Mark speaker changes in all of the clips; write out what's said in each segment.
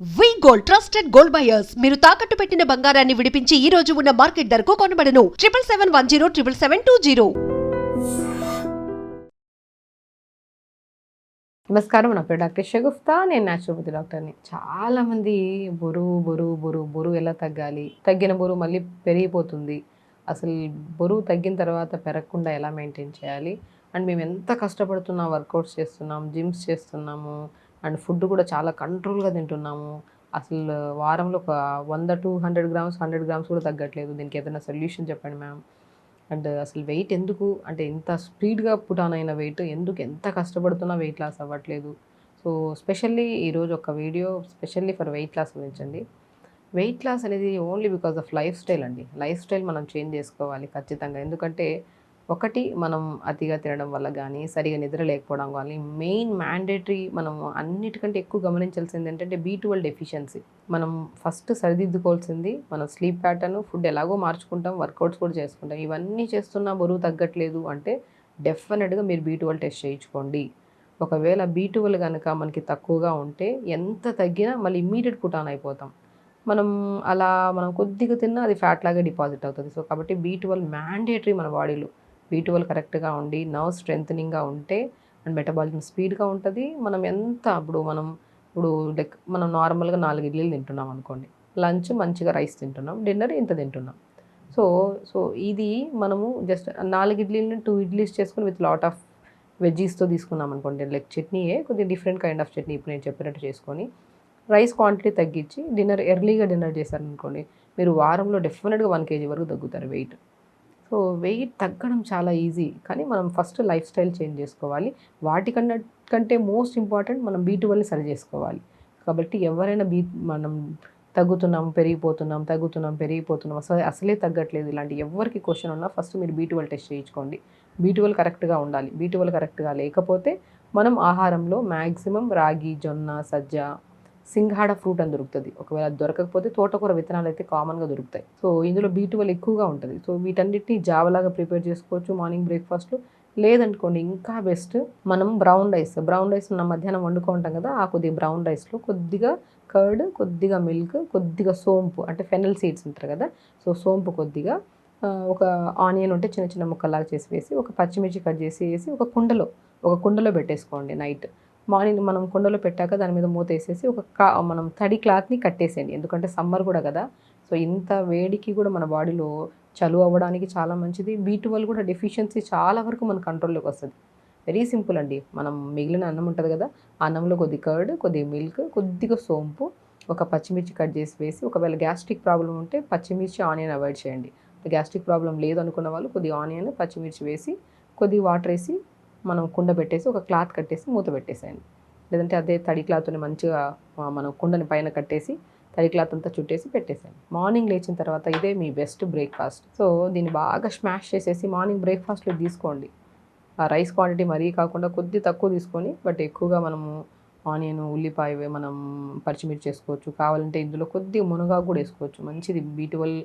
Speaker 1: Gold trusted gold buyers మీరు తాకట్టు పెట్టిన బంగారాన్ని విడిపించి ఈ రోజు ఉన్న మార్కెట్ ధరకు కొనబడను 7771077720.
Speaker 2: నమస్కారం, నా పేరు డాక్టర్ షగుఫ్తా. నేను న్యాచురోపతి డాక్టర్ని. చాలామంది బరువు ఎలా తగ్గాలి, తగ్గిన బరువు మళ్ళీ పెరిగిపోతుంది, అసలు బరువు తగ్గిన తర్వాత పెరగకుండా ఎలా మెయింటైన్ చేయాలి, అండ్ మేము ఎంత కష్టపడుతున్నా, వర్కౌట్స్ చేస్తున్నాం, జిమ్స్ చేస్తున్నాము, అండ్ ఫుడ్ కూడా చాలా కంట్రోల్గా తింటున్నాము, అసలు వారంలో ఒక 100 to 100 గ్రామ్స్ కూడా తగ్గట్లేదు. దీనికి ఏదైనా సొల్యూషన్ చెప్పండి మ్యామ్. అండ్ అసలు వెయిట్ ఎందుకు అంటే ఇంత స్పీడ్గా పుటాన్ అయిన వెయిట్ ఎందుకు, ఎంత కష్టపడుతున్నా వెయిట్ లాస్ అవ్వట్లేదు. సో స్పెషల్లీ ఈరోజు ఒక video specially for weight loss గురించండి. వెయిట్ లాస్ అనేది only because of lifestyle అండి. లైఫ్ స్టైల్ మనం చేంజ్ చేసుకోవాలి ఖచ్చితంగా. ఎందుకంటే ఒకటి, మనం అతిగా తినడం వల్ల కానీ, సరిగా నిద్ర లేకపోవడం కానీ, మెయిన్ మ్యాండేటరీ మనం అన్నిటికంటే ఎక్కువ గమనించాల్సింది ఏంటంటే B12 డెఫిషియన్సీ. మనం ఫస్ట్ సరిదిద్దుకోవాల్సింది మన స్లీప్ ప్యాటర్న్, ఫుడ్ ఎలాగో మార్చుకుంటాం, వర్కౌట్స్ కూడా చేసుకుంటాం. ఇవన్నీ చేస్తున్నా బరువు తగ్గట్లేదు అంటే డెఫినెట్గా మీరు B12 టెస్ట్ చేయించుకోండి. ఒకవేళ B12 కనుక మనకి తక్కువగా ఉంటే ఎంత తగ్గినా మళ్ళీ ఇమ్మీడియట్ పుటాన్ అయిపోతాం. మనం కొద్దిగా తిన్నా అది ఫ్యాట్ లాగా డిపాజిట్ అవుతుంది. సో కాబట్టి B12 మ్యాండేటరీ మన బాడీలో. B12 కరెక్ట్గా ఉండి నర్వ్ స్ట్రెంథనింగ్గా ఉంటే అండ్ మెటబాలిజం స్పీడ్గా ఉంటుంది. ఇప్పుడు మనం నార్మల్గా 4 ఇడ్లీలు తింటున్నాం అనుకోండి, లంచ్ మంచిగా రైస్ తింటున్నాం, డిన్నర్ ఇంత తింటున్నాం. సో సో ఇది మనము జస్ట్ 4 ఇడ్లీలను 2 ఇడ్లీస్ చేసుకుని విత్ లాట్ ఆఫ్ వెజ్జీస్తో తీసుకున్నాం అనుకోండి, లైక్ చట్నీయే కొద్దిగా డిఫరెంట్ కైండ్ ఆఫ్ చట్నీ ఇప్పుడు నేను చెప్పినట్టు చేసుకొని రైస్ క్వాంటిటీ తగ్గించి ఎర్లీగా డిన్నర్ చేశారనుకోండి, మీరు వారంలో డెఫినెట్గా 1 kg వరకు తగ్గుతారు వెయిట్. సో వెయిట్ తగ్గడం చాలా ఈజీ, కానీ మనం ఫస్ట్ లైఫ్ స్టైల్ చేంజ్ చేసుకోవాలి. కంటే మోస్ట్ ఇంపార్టెంట్ మనం B12ని సరి చేసుకోవాలి. కాబట్టి ఎవరైనా మనం పెరిగిపోతున్నాం అసలే తగ్గట్లేదు, ఇలాంటి ఎవరికి క్వశ్చన్ ఉన్నా ఫస్ట్ మీరు B12 టెస్ట్ చేయించుకోండి. B12 కరెక్ట్గా ఉండాలి. B12 కరెక్ట్గా లేకపోతే మనం ఆహారంలో మ్యాక్సిమం రాగి, జొన్న, సజ్జ, సింఘాడ ఫ్రూట్ అని దొరుకుతుంది. ఒకవేళ అది దొరకకపోతే తోటకూర విత్తనాలు అయితే కామన్గా దొరుకుతాయి. సో ఇందులో B12 ఎక్కువగా ఉంటుంది. సో వీటన్నిటిని జావలాగా ప్రిపేర్ చేసుకోవచ్చు మార్నింగ్ బ్రేక్ఫాస్ట్లో. లేదనుకోండి ఇంకా బెస్ట్, మనం బ్రౌన్ రైస్ మన మధ్యాహ్నం వండుకుంటాం కదా, ఆ కొద్దిగా బ్రౌన్ రైస్లో కొద్దిగా కర్డ్, కొద్దిగా మిల్క్, కొద్దిగా సోంపు అంటే ఫెనల్ సీడ్స్ ఉంటారు కదా, సో సోంపు కొద్దిగా, ఒక ఆనియన్ ఉంటే చిన్న చిన్న ముక్కలాగా చేసి వేసి, ఒక పచ్చిమిర్చి కట్ చేసి వేసి ఒక కుండలో పెట్టేసుకోండి. నైట్ మార్నింగ్ మనం కుండలో పెట్టాక దాని మీద మూత వేసేసి మనం తడి క్లాత్ని కట్టేసేయండి. ఎందుకంటే సమ్మర్ కూడా కదా, సో ఇంత వేడికి కూడా మన బాడీలో చలువ అవ్వడానికి చాలా మంచిది. B12 కూడా డెఫిషియన్సీ చాలా వరకు మన కంట్రోల్లోకి వస్తుంది. వెరీ సింపుల్ అండి. మనం మిగిలిన అన్నం ఉంటుంది కదా, అన్నంలో కొద్ది కర్డ్, కొద్దిగా మిల్క్, కొద్దిగా సోంపు, ఒక పచ్చిమిర్చి కట్ చేసి వేసి, ఒకవేళ గ్యాస్ట్రిక్ ప్రాబ్లం ఉంటే పచ్చిమిర్చి, ఆనియన్ అవాయిడ్ చేయండి. గ్యాస్ట్రిక్ ప్రాబ్లం లేదు అనుకున్న వాళ్ళు కొద్దిగా ఆనియన్, పచ్చిమిర్చి వేసి, కొద్దిగా వాటర్ వేసి మనం కుండ పెట్టేసి ఒక క్లాత్ కట్టేసి మూత పెట్టేసేయండి. లేదంటే అదే తడి క్లాత్ని మంచిగా మనం కుండని పైన కట్టేసి తడి క్లాత్ అంతా చుట్టేసి పెట్టేసేయండి. మార్నింగ్ లేచిన తర్వాత ఇదే మీ బెస్ట్ బ్రేక్ఫాస్ట్. సో దీన్ని బాగా స్మాష్ చేసేసి మార్నింగ్ బ్రేక్ఫాస్ట్లో తీసుకోండి. ఆ రైస్ క్వాంటిటీ మరీ కాకుండా కొద్ది తక్కువ తీసుకొని, బట్ ఎక్కువగా మనము ఆనియన్, ఉల్లిపాయ, మనం పచ్చిమిర్చి వేసుకోవచ్చు. కావాలంటే ఇందులో కొద్దిగా మునగాకు కూడా వేసుకోవచ్చు, మంచిది. B12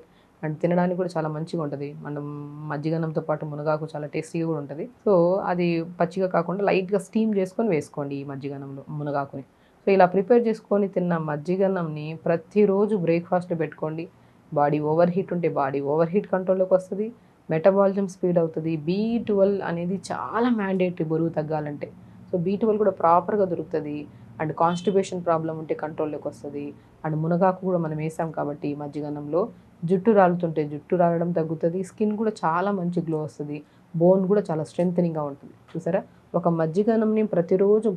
Speaker 2: అండ్ తినడానికి కూడా చాలా మంచిగా ఉంటుంది. మనం మజ్జిగన్నంతో పాటు మునగాకు చాలా టేస్టీగా కూడా ఉంటుంది. సో అది పచ్చిగా కాకుండా లైట్గా స్టీమ్ చేసుకొని వేసుకోండి ఈ మజ్జిగన్నంలో మునగాకుని. సో ఇలా ప్రిపేర్ చేసుకొని తిన్న మజ్జిగన్నంని ప్రతిరోజు బ్రేక్ఫాస్ట్లో పెట్టుకోండి. బాడీ ఓవర్ హీట్ కంట్రోల్లోకి వస్తుంది, మెటబాలిజం స్పీడ్ అవుతుంది. B12 అనేది చాలా మ్యాండేటరీ బరువు తగ్గాలంటే. సో B12 కూడా ప్రాపర్గా దొరుకుతుంది. అండ్ కాన్స్టిపేషన్ ప్రాబ్లం ఉంటే కంట్రోల్లోకి వస్తుంది. అండ్ మునగాకు కూడా మనం వేసాం కాబట్టి మజ్జిగన్నంలో జుట్టు రాలడం తగ్గుతుంది. స్కిన్ కూడా చాలా మంచి గ్లో వస్తుంది. బోన్ కూడా చాలా స్ట్రెంథనింగ్గా ఉంటుంది. చూసారా, ఒక మజ్జిగన్నంని ప్రతిరోజు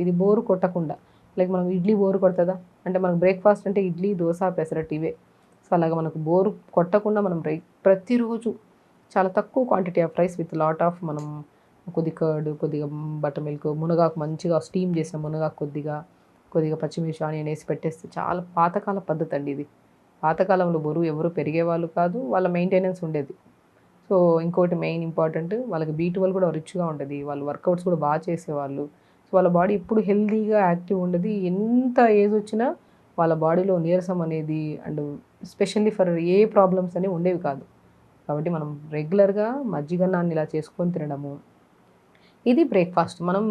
Speaker 2: ఇది బోరు కొట్టకుండా, లైక్ మనం ఇడ్లీ బోరు కొడుతుందా అంటే మనకు బ్రేక్ఫాస్ట్ అంటే ఇడ్లీ, దోశ, పెసరట్టు ఇవే. సో అలాగా మనకు బోరు కొట్టకుండా మనం ప్రతిరోజు చాలా తక్కువ quantity of rice with lot of మనం కొద్ది కర్డ్, కొద్దిగా బటర్ మిల్క్, మునగాకు మంచిగా స్టీమ్ చేసిన మునగాకు, కొద్దిగా పచ్చిమిర్చి, ఆనియన్ వేసి పెట్టేస్తే చాలా పాతకాల పద్ధతి అండి ఇది. పాతకాలంలో బరువు ఎవరు పెరిగేవాళ్ళు కాదు, వాళ్ళ మెయింటెనెన్స్ ఉండేది. సో ఇంకోటి మెయిన్ ఇంపార్టెంట్, వాళ్ళకి B12 కూడా రిచ్గా ఉంటుంది. వాళ్ళు వర్కౌట్స్ కూడా బాగా చేసేవాళ్ళు. సో వాళ్ళ బాడీ ఎప్పుడు హెల్తీగా యాక్టివ్ ఉండేది. ఎంత ఏజ్ వచ్చినా వాళ్ళ బాడీలో నీరసం అనేది and specially for a problems అనేవి ఉండేవి కాదు. కాబట్టి మనం రెగ్యులర్గా మజ్జిగన్నాన్ని ఇలా చేసుకొని తినడము, ఇది బ్రేక్ఫాస్ట్. మనం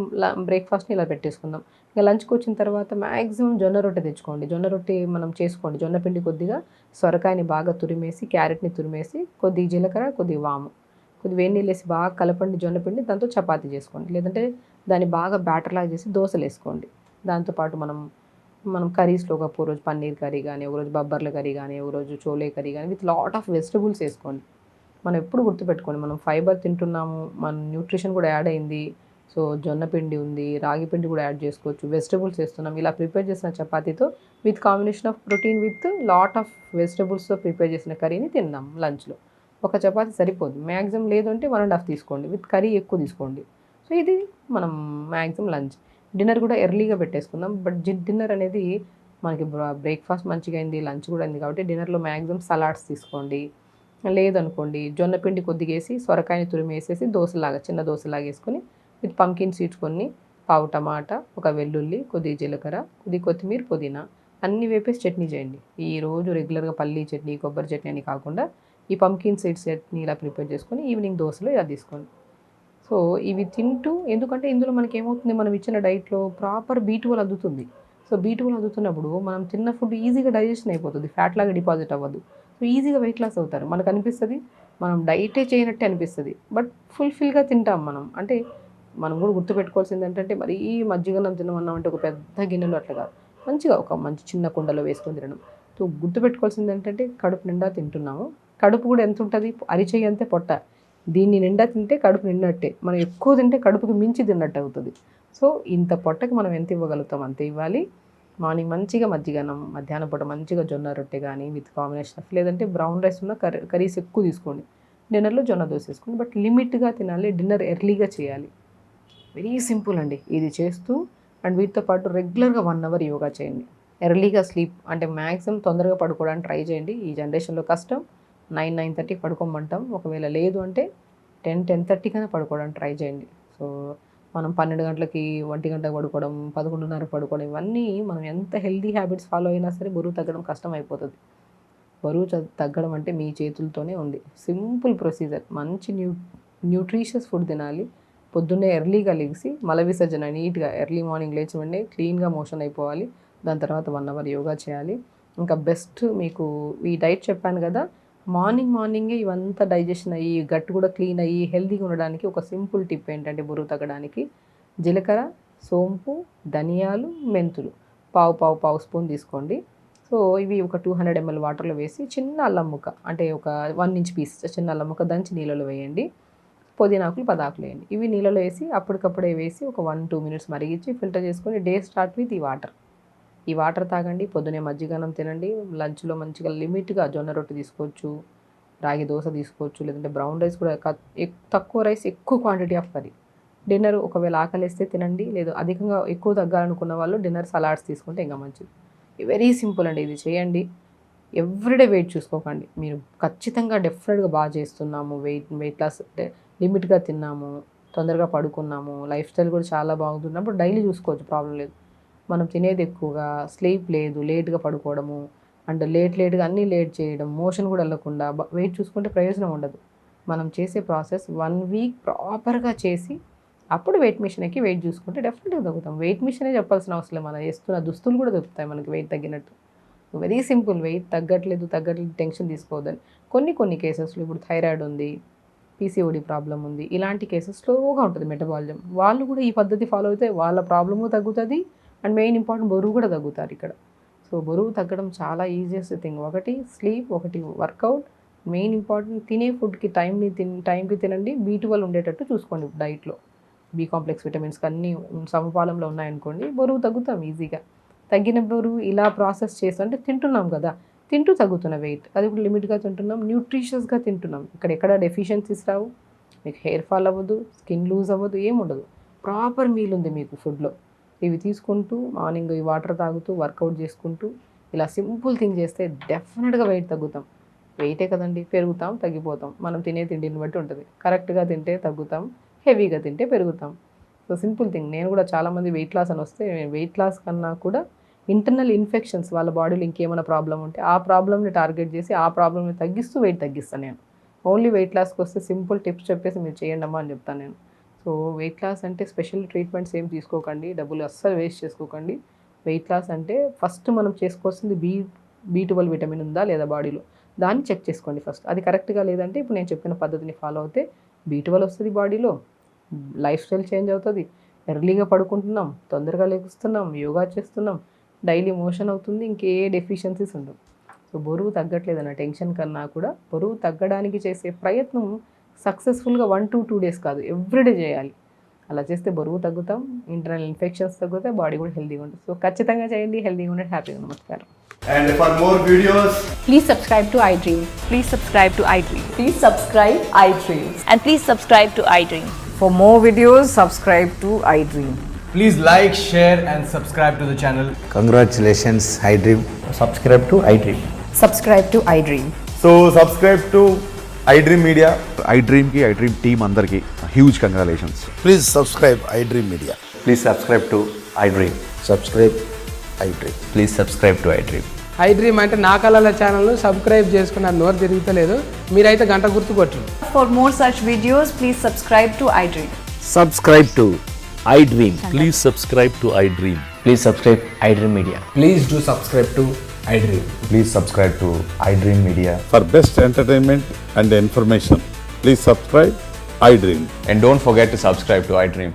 Speaker 2: బ్రేక్ఫాస్ట్ని ఇలా పెట్టేసుకుందాం. ఇక లంచ్కి వచ్చిన తర్వాత మ్యాక్సిమం జొన్న రొట్టె తెచ్చుకోండి. జొన్న రొట్టె మనం చేసుకోండి. జొన్న పిండి కొద్దిగా, సొరకాయని బాగా తురిమేసి, క్యారెట్ని తురిమేసి, కొద్దిగా జీలకర్ర, కొద్దిగా వాము, కొద్దిగా వేడి నీళ్ళు వేసి బాగా కలపండి జొన్న పిండి. దాంతో చపాతీ చేసుకోండి. లేదంటే దాన్ని బాగా బ్యాటర్ లాగా చేసి దోశలు వేసుకోండి. దాంతోపాటు మనం కర్రీస్లో ఒకరోజు పన్నీర్ కర్రీ కానీ, ఒకరోజు బబ్బర్ల కర్రీ కానీ, ఒకరోజు చోలే కర్రీ కానీ విత్ లాట్ ఆఫ్ వెజిటబుల్స్ వేసుకోండి. మనం ఎప్పుడు గుర్తుపెట్టుకోండి, మనం ఫైబర్ తింటున్నాము, మన న్యూట్రిషన్ కూడా యాడ్ అయింది. సో జొన్న పిండి ఉంది, రాగి పిండి కూడా యాడ్ చేసుకోవచ్చు, వెజిటబుల్స్ వేస్తున్నాం. ఇలా ప్రిపేర్ చేసిన చపాతీతో with combination of protein with lot of వెజిటబుల్స్తో ప్రిపేర్ చేసిన కర్రీని తిందాం లంచ్లో. ఒక చపాతీ సరిపోదు, మ్యాక్సిమం లేదు అంటే 1.5 తీసుకోండి, విత్ కర్రీ ఎక్కువ తీసుకోండి. సో ఇది మనం మ్యాక్సిమం లంచ్. డిన్నర్ కూడా ఎర్లీగా పెట్టేసుకుందాం. బట్ డిన్నర్ అనేది మనకి బ్రేక్ఫాస్ట్ మంచిగా అయింది, లంచ్ కూడా అయింది కాబట్టి డిన్నర్లో మ్యాక్సిమం సలాడ్స్ తీసుకోండి. లేదనుకోండి జొన్న పిండి కొద్దిగా వేసి, సొరకాయని తురిమి వేసేసి దోశలాగా, చిన్న దోశలాగా వేసుకొని విత్ పంకిన్ సీడ్స్ కొన్ని, పావు టమాటా, ఒక వెల్లుల్లి, కొద్దిగా జీలకర్ర, కొద్దిగా కొత్తిమీర, పుదీనా అన్నీ వేపేసి చట్నీ చేయండి. ఈరోజు రెగ్యులర్గా పల్లీ చట్నీ, కొబ్బరి చట్నీ అని కాకుండా ఈ పంకిన్ సీడ్స్ చట్నీ ఇలా ప్రిపేర్ చేసుకొని ఈవినింగ్ దోశలో ఇలా తీసుకోండి. సో ఇవి తింటూ, ఎందుకంటే ఇందులో మనకి ఏమవుతుంది, మనం ఇచ్చిన డైట్లో ప్రాపర్ B12 అందుతుంది. సో B12 అందుతున్నప్పుడు మనం తిన్న ఫుడ్ ఈజీగా డైజెషన్ అయిపోతుంది, ఫ్యాట్ లాగా డిపాజిట్ అవ్వదు. సో ఈజీగా వెయిట్ లాస్ అవుతారు. మనకు అనిపిస్తుంది మనం డైటే చేయనట్టే అనిపిస్తుంది, బట్ ఫుల్ఫిల్గా తింటాం మనం. అంటే మనం కూడా గుర్తుపెట్టుకోవాల్సింది ఏంటంటే, మరీ మజ్జిగన్నం తినమన్నాం అంటే ఒక పెద్ద గిన్నెలో అట్లా కాదు, మంచిగా ఒక మంచి చిన్న కుండలో వేసుకొని తినడం. సో గుర్తుపెట్టుకోవాల్సింది ఏంటంటే కడుపు నిండా తింటున్నాము. కడుపు కూడా ఎంత ఉంటుంది, అరిచేయి అంతే పొట్ట. దీన్ని నిండా తింటే కడుపు నిండట్టే, మనం ఎక్కువ తింటే కడుపుకి మించి తిన్నట్టు అవుతుంది. సో ఇంత పొట్టకి మనం ఎంత ఇవ్వగలుగుతాం అంతే ఇవ్వాలి. మార్నింగ్ మంచిగా మజ్జిగన్నం, మధ్యాహ్నం పూట మంచిగా జొన్న రొట్టె కానీ విత్ కాంబినేషన్ ఆఫ్, లేదంటే బ్రౌన్ రైస్ ఉన్న కర్రీస్ ఎక్కువ తీసుకోండి. డిన్నర్లో జొన్న దోశ వేసుకోండి, బట్ లిమిట్గా తినాలి. డిన్నర్ ఎర్లీగా చేయాలి. వెరీ సింపుల్ అండి. ఇది చేస్తూ అండ్ వీటితో పాటు రెగ్యులర్గా 1 అవర్ యోగా చేయండి. ఎర్లీగా స్లీప్ అంటే మ్యాక్సిమం తొందరగా పడుకోవడానికి ట్రై చేయండి. ఈ జనరేషన్లో కష్టం, 9-9:30 పడుకోమంటాం. ఒకవేళ లేదు అంటే 10-10:30 కన్నా పడుకోవడానికి ట్రై చేయండి. సో మనం 12 గంటలకి, 1 గంటకు పడుకోవడం, 11:30 పడుకోవడం, ఇవన్నీ మనం ఎంత హెల్దీ హ్యాబిట్స్ ఫాలో అయినా సరే బరువు తగ్గడం కష్టం అయిపోతుంది. బరువు తగ్గడం అంటే మీ చేతులతోనే ఉంది. Simple procedure. మంచి న్యూట్రిషియస్ ఫుడ్ తినాలి. పొద్దున్నే ఎర్లీగా లెగిసి మల విసర్జన నీట్గా ఎర్లీ మార్నింగ్ లేచి వెంటనే క్లీన్గా మోషన్ అయిపోవాలి. దాని తర్వాత 1 అవర్ యోగా చేయాలి. ఇంకా బెస్ట్ మీకు ఈ డైట్ చెప్పాను కదా, మార్నింగే ఇవంతా డైజెషన్ అయ్యి గట్ కూడా క్లీన్ అయ్యి హెల్తీగా ఉండడానికి ఒక సింపుల్ టిప్ ఏంటంటే, బరువు తగ్గడానికి జీలకర్ర, సోంపు, ధనియాలు, మెంతులు పావు స్పూన్ తీసుకోండి. సో ఇవి ఒక 200 ml వాటర్లో వేసి చిన్న అల్లం ముక్క, అంటే ఒక 1 ఇంచ్ పీస్ చిన్న అల్లం ముక్క దంచి నీళ్ళలో వేయండి. పుదీనాకులు 10 ఆకులు వేయండి. ఇవి నీళ్ళలో వేసి అప్పటికప్పుడే వేసి ఒక 1-2 మినిట్స్ మరిగించి ఫిల్టర్ చేసుకొని డే స్టార్ట్ విత్ ఈ వాటర్ తాగండి. పొద్దునే మజ్జిగన్నం తినండి. లంచ్లో మంచిగా లిమిట్గా జొన్న రొట్టె తీసుకోవచ్చు, రాగి దోశ తీసుకోవచ్చు, లేదంటే బ్రౌన్ రైస్ కూడా, తక్కువ రైస్ ఎక్కువ క్వాంటిటీ ఆఫ్ కర్రీ. డిన్నర్ ఒకవేళ ఆకలిస్తే తినండి, లేదు అధికంగా ఎక్కువ తగ్గాలనుకున్న వాళ్ళు డిన్నర్ సలాడ్స్ తీసుకుంటే ఇంకా మంచిది. వెరీ సింపుల్ అండి, ఇది చేయండి. ఎవ్రీడే వెయిట్ చూసుకోకండి. మీరు ఖచ్చితంగా డెఫినెట్గా బాగా చేస్తున్నాము, వెయిట్ లాస్ లిమిట్గా తిన్నాము, తొందరగా పడుకున్నాము, లైఫ్ స్టైల్ కూడా చాలా బాగుంటున్నప్పుడు డైలీ చూసుకోవచ్చు, ప్రాబ్లం లేదు. మనం తినేది ఎక్కువగా, స్లీప్ లేదు, లేట్గా పడుకోవడము అండ్ లేట్గా అన్నీ లేట్ చేయడం, మోషన్ కూడా వెళ్ళకుండా వెయిట్ చూసుకుంటే ప్రయోజనం ఉండదు. మనం చేసే ప్రాసెస్ 1 వీక్ ప్రాపర్గా చేసి అప్పుడు వెయిట్ మిషన్ ఎక్కి వెయిట్ చూసుకుంటే డెఫినెట్గా తగ్గుతాం. వెయిట్ మిషనే చెప్పాల్సిన అవసరం, మనం వేస్తున్న దుస్తులు కూడా దొరుకుతాయి మనకి వెయిట్ తగ్గినట్టు. Very simple. వెయిట్ తగ్గట్లేదు టెన్షన్ తీసుకోవద్దని. కొన్ని కేసెస్లో ఇప్పుడు థైరాయిడ్ ఉంది, PCOD ప్రాబ్లం ఉంది, ఇలాంటి కేసెస్ స్లోగా ఉంటుంది మెటబాలిజం. వాళ్ళు కూడా ఈ పద్ధతి ఫాలో అయితే వాళ్ళ ప్రాబ్లము తగ్గుతుంది అండ్ మెయిన్ ఇంపార్టెంట్ బరువు కూడా తగ్గుతారు ఇక్కడ. సో బరువు తగ్గడం చాలా ఈజియెస్ట్ థింగ్. ఒకటి స్లీప్, ఒకటి వర్కౌట్, మెయిన్ ఇంపార్టెంట్ తినే ఫుడ్కి టైంకి తినండి. B12 ఉండేటట్టు చూసుకోండి డైట్లో. B కాంప్లెక్స్ విటమిన్స్ అన్నీ సమపాలంలో ఉన్నాయనుకోండి, బరువు తగ్గుతాం ఈజీగా. తగ్గిన బరువు ఇలా ప్రాసెస్ చేస్తుంటే తింటున్నాం కదా, తింటూ తగ్గుతున్న వెయిట్, అది కూడా లిమిట్గా తింటున్నాం, న్యూట్రిషియస్గా తింటున్నాం. ఎక్కడ డెఫిషియన్సీస్ రావు, మీకు హెయిర్ ఫాల్ అవ్వదు, స్కిన్ లూజ్ అవ్వదు, ఏముండదు. ప్రాపర్ మీల్ ఉంది మీకు ఫుడ్లో. ఇవి తీసుకుంటూ మార్నింగ్ ఈ వాటర్ తాగుతూ వర్కౌట్ చేసుకుంటూ ఇలా సింపుల్ థింగ్ చేస్తే డెఫినెట్గా వెయిట్ తగ్గుతాం. వెయిటే కదండి, పెరుగుతాం, తగ్గిపోతాం. మనం తినే తిండిని బట్టి ఉంటుంది. కరెక్ట్గా తింటే తగ్గుతాం, హెవీగా తింటే పెరుగుతాం. So simple thing. నేను కూడా చాలామంది వెయిట్ లాస్ అని వస్తే, వెయిట్ లాస్ కన్నా కూడా ఇంటర్నల్ ఇన్ఫెక్షన్స్, వాళ్ళ బాడీలో ఇంకేమైనా ప్రాబ్లం ఉంటే ఆ ప్రాబ్లమ్ని టార్గెట్ చేసి ఆ ప్రాబ్లమ్ని తగ్గిస్తూ వెయిట్ తగ్గిస్తాను నేను. ఓన్లీ వెయిట్ లాస్కి వస్తే సింపుల్ టిప్స్ చెప్పేసి మీరు చేయండి అమ్మా అని చెప్తాను నేను. సో సో వెయిట్ లాస్ అంటే స్పెషల్ ట్రీట్మెంట్స్ ఏం తీసుకోకండి, డబ్బులు అస్సలు వేస్ట్ చేసుకోకండి. వెయిట్ లాస్ అంటే ఫస్ట్ మనం చేసుకోవాల్సింది B12 విటమిన్ ఉందా లేదా బాడీలో, దాన్ని చెక్ చేసుకోండి ఫస్ట్. అది కరెక్ట్గా లేదంటే ఇప్పుడు నేను చెప్పిన పద్ధతిని ఫాలో అవుతే B12 వస్తుంది బాడీలో, లైఫ్ స్టైల్ చేంజ్ అవుతుంది, ఎర్లీగా పడుకుంటున్నాం, తొందరగా లెగుస్తున్నాం, యోగా చేస్తున్నాం, డైలీ మోషన్ అవుతుంది, ఇంకే డెఫిషియన్సీస్ ఉండవు. సో బరువు తగ్గట్లేదన్న టెన్షన్ కన్నా కూడా బరువు తగ్గడానికి చేసే ప్రయత్నం సక్సెస్ఫుల్గా 1 to 2 days కాదు, ఎవ్రీడే చేయాలి. అలా చేస్తే బరువు తగ్గుతాం, ఇంటర్నల్ ఇన్ఫెక్షన్స్ తగ్గుతాయి, బాడీ కూడా హెల్తీగా ఉంటుంది. సో ఖచ్చితంగా చేయండి, హెల్తీగా ఉండండి, హ్యాపీగా. నమస్కారం.
Speaker 3: And for more videos,
Speaker 4: Please subscribe to iDream.
Speaker 5: Please subscribe to iDream.
Speaker 4: Please subscribe iDream.
Speaker 5: And please subscribe to iDream.
Speaker 4: For more videos, subscribe to iDream.
Speaker 3: please like, share and subscribe to the channel.
Speaker 6: Congratulations, iDream.
Speaker 7: subscribe to iDream.
Speaker 4: Subscribe to iDream.
Speaker 3: So subscribe to iDream Media.
Speaker 8: iDream team అందరికి huge congratulations.
Speaker 6: Please subscribe iDream Media.
Speaker 7: Please subscribe to iDream.
Speaker 6: Subscribe iDream.
Speaker 7: Please subscribe to iDream.
Speaker 9: iDream అంటే నా కళల ఛానల్ను subscribe చేసుకున్న నోరు తిరుగుతలేదు, మీరైతే గంట గుర్తు కొట్టండి.
Speaker 5: For more such videos, please subscribe to iDream.
Speaker 7: Subscribe to iDream.
Speaker 10: Please subscribe to iDream.
Speaker 7: Please subscribe iDream Media.
Speaker 3: Please do subscribe to iDream.
Speaker 8: Please subscribe to iDream Media.
Speaker 10: For best entertainment and information, please subscribe iDream.
Speaker 7: And don't forget to subscribe to iDream.